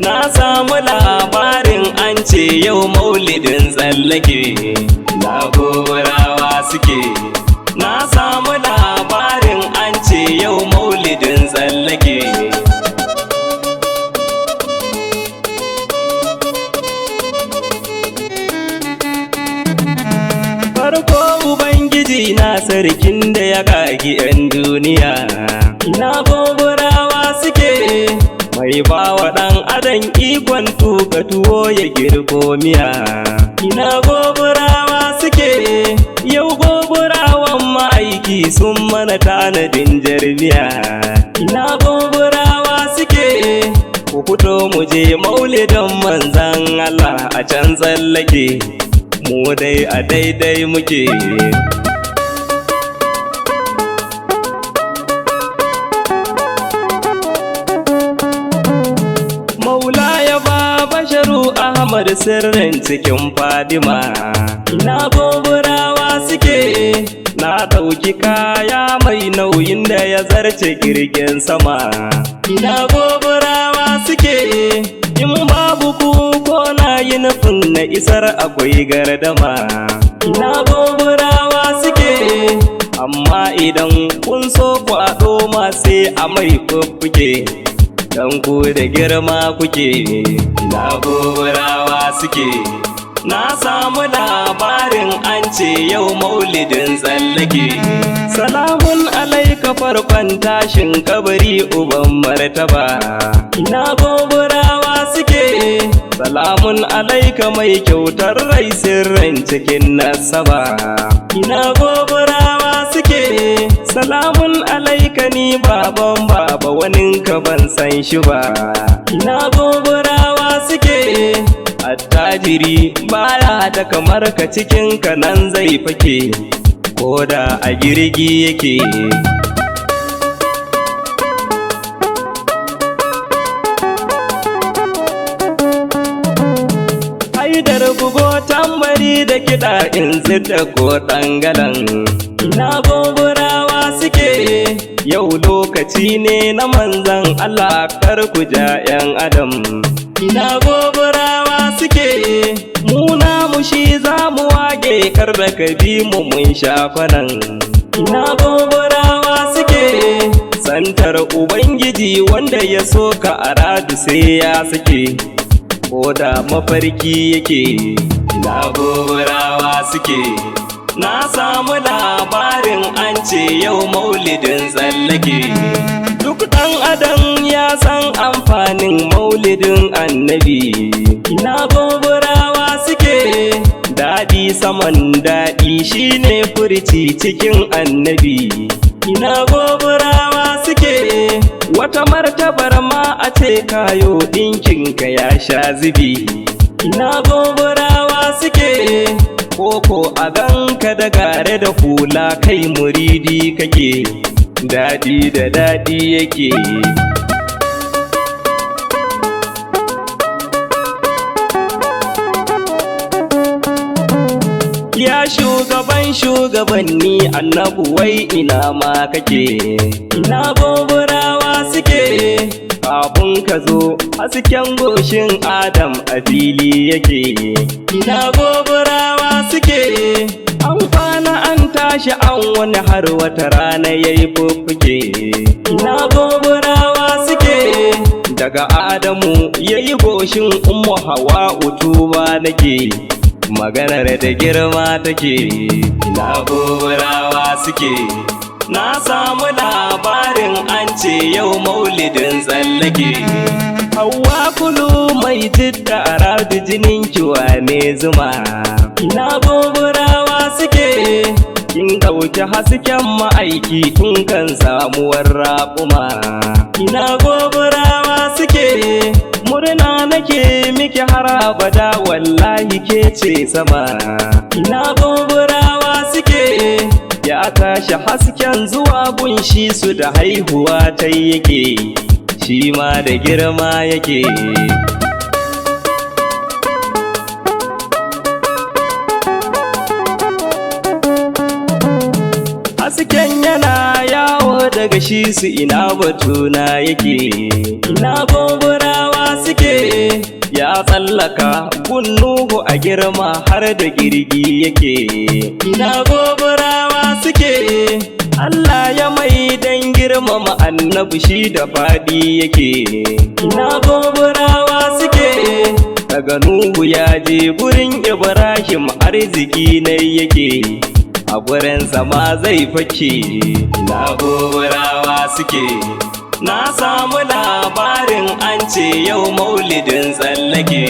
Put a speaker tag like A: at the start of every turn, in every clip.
A: Na samu labarin an ce yau maulidin tsallake. Na Goburawa suke. Na samu labarin an ce yau maulidin tsallake. Farko Ubangiji na sarkin da ya kagi 'yan duniya. Ina Goburawa suke. Mai bawa ɗan adam ikon tuka tuwo ya girko miya. Ina Goburawa suke. Yau Goburawan ma'aiki sun mana tanadin jarmiya. Ina Goburawa suke. Ku fito mu je maulidin manzan Allah a can tsallake. Mu dai a daidai muke. Ahmad sirrin cikin Fadima. Ina Goburawa suke. Na ɗauki kaya mai nauyin da ya zarce jirgin sama. Ina Goburawa suke. In babu ku ko na yi nufin na isar akwai gardama. Ina Goburawa suke. Amma idan kun so kwaɗo ma sai a mai fuffuke. Dan ku da girma kuke. Ina Goburawa suke. Na samu labarin an ce yau maulidin tsallake. Salamun alaika farkon tashin kabari uban martaba. Ina Goburawa suke. Salamun alaika mai kyautar rai sirrin cikin nasaba. Ina Goburawa suke. Salamun alaika ni baban baba waninka ban san shi ba. Ina Goburawa suke. Attajiri baya da kamar ka cikin ka nan zai fake. Koda a girgi yake. Haidar bugo tambari da kiɗa in zidda ko ɗangalan. Ina Goburawa suke. Yau lokaci ne na manzan Allah kar ku ja 'yan adam. Ina Goburawa suke. Muna mushi za mu wage kar da ka bi mu mun shafanan. Ina Goburawa suke. Santar Ubangiji wanda ya so ka aradu sai ya sake. Ko da mafarki yake. Ina Goburawa suke. Na samu labarin an ce yau maulidin tsallake. Duk ɗan adam ya san amfanin maulidin annabi. Ina Goburawa suke. Daɗi saman daɗi shine furci cikin annabi. Ina Goburawa suke. Wata martabar ma a ce kayo ɗinkinka ya sha zubi. Ina Goburawa suke. Koko a ganka da gare da hula kai muridi kake. Daɗi da daɗi yake. Ya shugaban shugabanni annabu wai ina ma kake. Ina Goburawa suke. Kafin ka zo hasken goshin Adam a fili yake. Ina Goburawa suke. An kwana an tashi an wani har wata rana yayi fuffuke. Ina Goburawa suke. Daga Adamu yayi goshin Ummu Hawwa'u tuba nake. Maganar da girma take. Ina Goburawa suke. Na samu labarin an ce yau maulidin tsallake. Hauwa kulu mai jidda aradu jinin kiwa ne zuma. Ina Goburawa suke. Kin ɗauki hasken ma'aiki tun kan samuwar raƙuma. Ina Goburawa suke. Murna nake miki har abada wallahi ke ce sama. Ina Goburawa suke. Ya tashi hasken zuwa gunshi su da haihuwa ta yake, shi ma da girma yake. Hasken yana yawo daga shi su ina batuna yake, ina Goburawa suke, ya tsallaka kunnuhu a girma har da girgi yake. Ina Goburawa suke, Allah ya mai dan girmama annabi shi da fadi yake. Ina Goburawa suke, daga Nuhu ya je gurin Ibrahim arziki ne yake, a gurin sama zai fake. Ina Goburawa suke, na samu labarin an ce yau maulidin tsallake.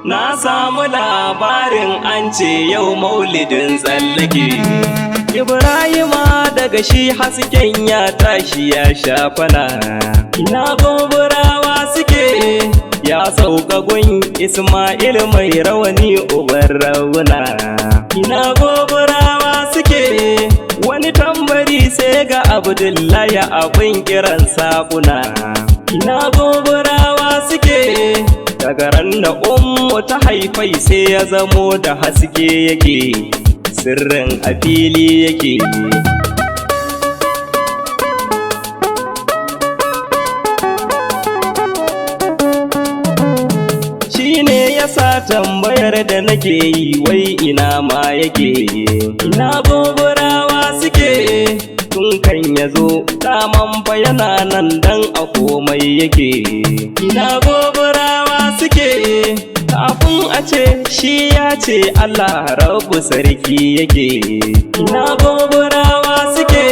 A: Na samu labarin an ce yau maulidin tsallake. Ibrahima daga shi hasken ya tashi ya shafana. Ina Goburawa suke, ya sauka gun Ismail mai rawani uban rauna. Ina Goburawa suke, wani tambari sai ga Abdullahi abin kiran sabuna. Ina Goburawa suke, daga ran da ummu ta haifai sai ya zamo da haske yake, sirrin a fili yake. Shine yasa tambayar da nake yi, wai ina ma yake. Ina Goburawa suke, tun kan ya zo daman fa yana nan dan a komai yake. Ina Goburawa suke, kafin a ce shi ya ce Allah rabu sarki yake. Ina Goburawa suke,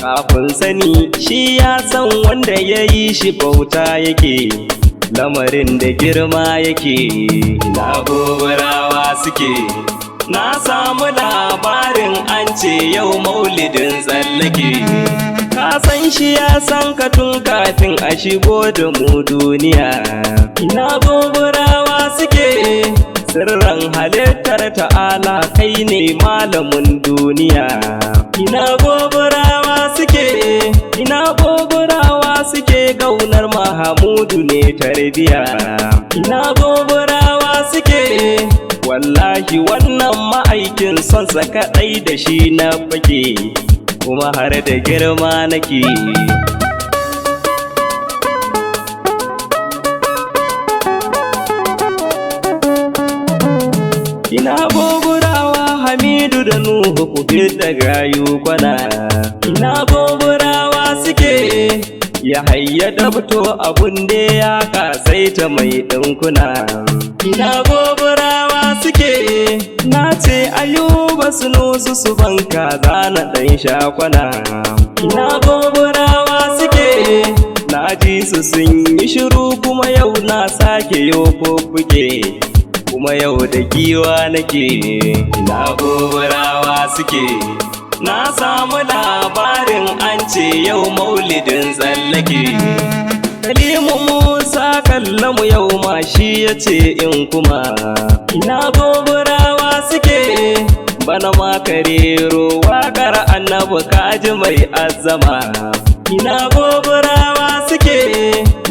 A: kafin sani shi ya san wanda ya yi shi bauta yake, lamarin da girma yake. Ina Goburawa suke, na samu labarin an ce yau maulidin tsallake. Ka san shi ya san ka tun kafin a shigo da mu duniya. Ina Goburawa suke, sirran halittar ta'ala kai ne malamin duniya. Ina Goburawa suke, ina Goburawa suke, gaunar Mahamudu ne tarbiya. Ina Goburawa suke, wallahi wannan ma'aikin son sa kaɗai da shi na fake, kuma har da girma nake. Ina Goburawa Hamidu da Nuhu ku da gayu kwana. Ina Goburawa suke, ya hayya dabto abun da ya kasaita mai ɗinkuna. Ina Goburawa suke, na ce Ayuba Sunusu su banka zana ɗan shakwana. Ina Goburawa suke, na ji su sun yi shiru kuma yau na sake yo fuffuke, kuma yau da giwa nake. Ina Goburawa suke, na samu labarin an ce yau maulidin tsallake. Kalimu Musa kallamu yau ma shi ya ce in kuma. Ina Goburawa suke, bana ma karero waƙar annabi kaji mai azama. Ina Goburawa suke,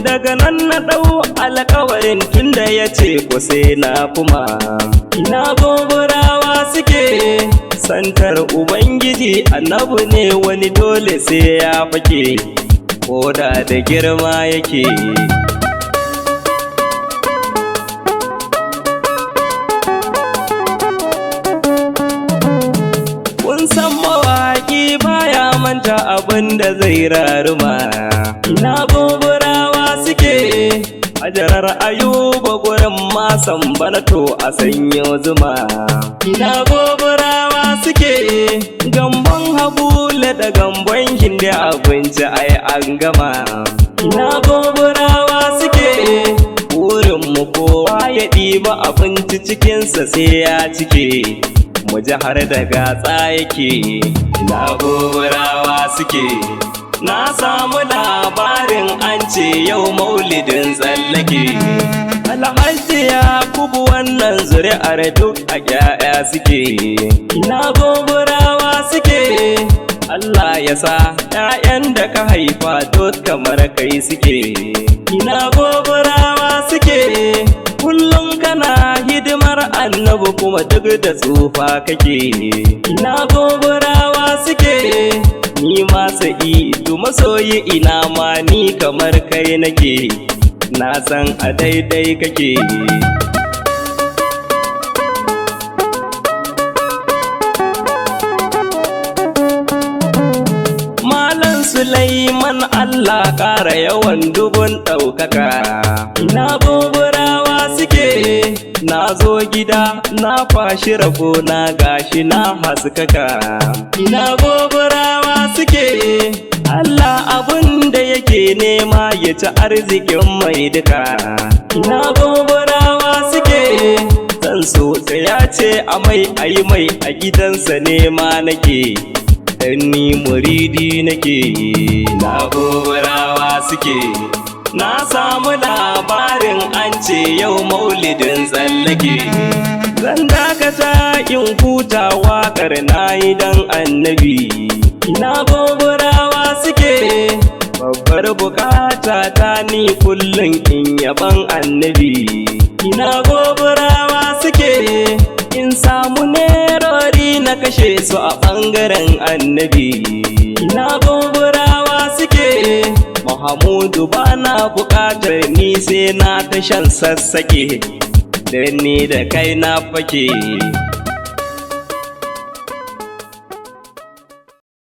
A: daga nan na ɗau alƙawarin tunda ya ce ku sai na kuma. Ina Goburawa suke, santar Ubangiji annabi ne wani dole sai ya fake, koda da girma yake. Kun san mawaƙi baya manta abin da zai raruma. Ina Goburawa suke, Hajarar Ayuba gurin san bana to a sanyo zuma. Ina Goburawa suke gambon Habula da gambon Hindi abinci ai an gama. Ina Goburawa suke burinmu kowa ya ɗiba abinci cikinsa sai ya cike, mu ji har da gatsa yake. Ina Goburawa suke na samu labarin an ce yau maulidin tsallake. Alhaji Yakubu wannan zuri'ar duk a ƴaƴa suke. Ina Goburawa suke Allah ya sa ƴaƴan da ka haifa duk kamar kai suke. Ina Goburawa suke kullum kana hidimar annabi kuma duk da tsufa kake. Ina Goburawa suke ni ma Saeed Masoyi ina ma ni kamar kai nake, na san a daidai kake. Malam Sulaiman Allah ƙara yawan dubun ɗaukaka. Ina Goburawa suke na zo gida na kwashi rabo na gashi na haskaka. Ina Goburawa suke Allah abun da yake nema ya ci arzikin mai duka. Ina Goburawa suke san so ya ce a mai ayi mai a gidansa nema nake, dan ni muridi nake. Ina Goburawa suke na samu labarin an ce yau maulidin tsallake. Zan dakata in huta waƙar nayi dan annabi. Ina Goburawa suke babbar bukata ta ni kullum in yaban annabi. Ina Goburawa suke in samu nerori na kashe su a ɓangaren annabi. Ina Goburawa suke Mahamudu bana bukatar ni sai na ta shan sassake, dan ni da kai na fake.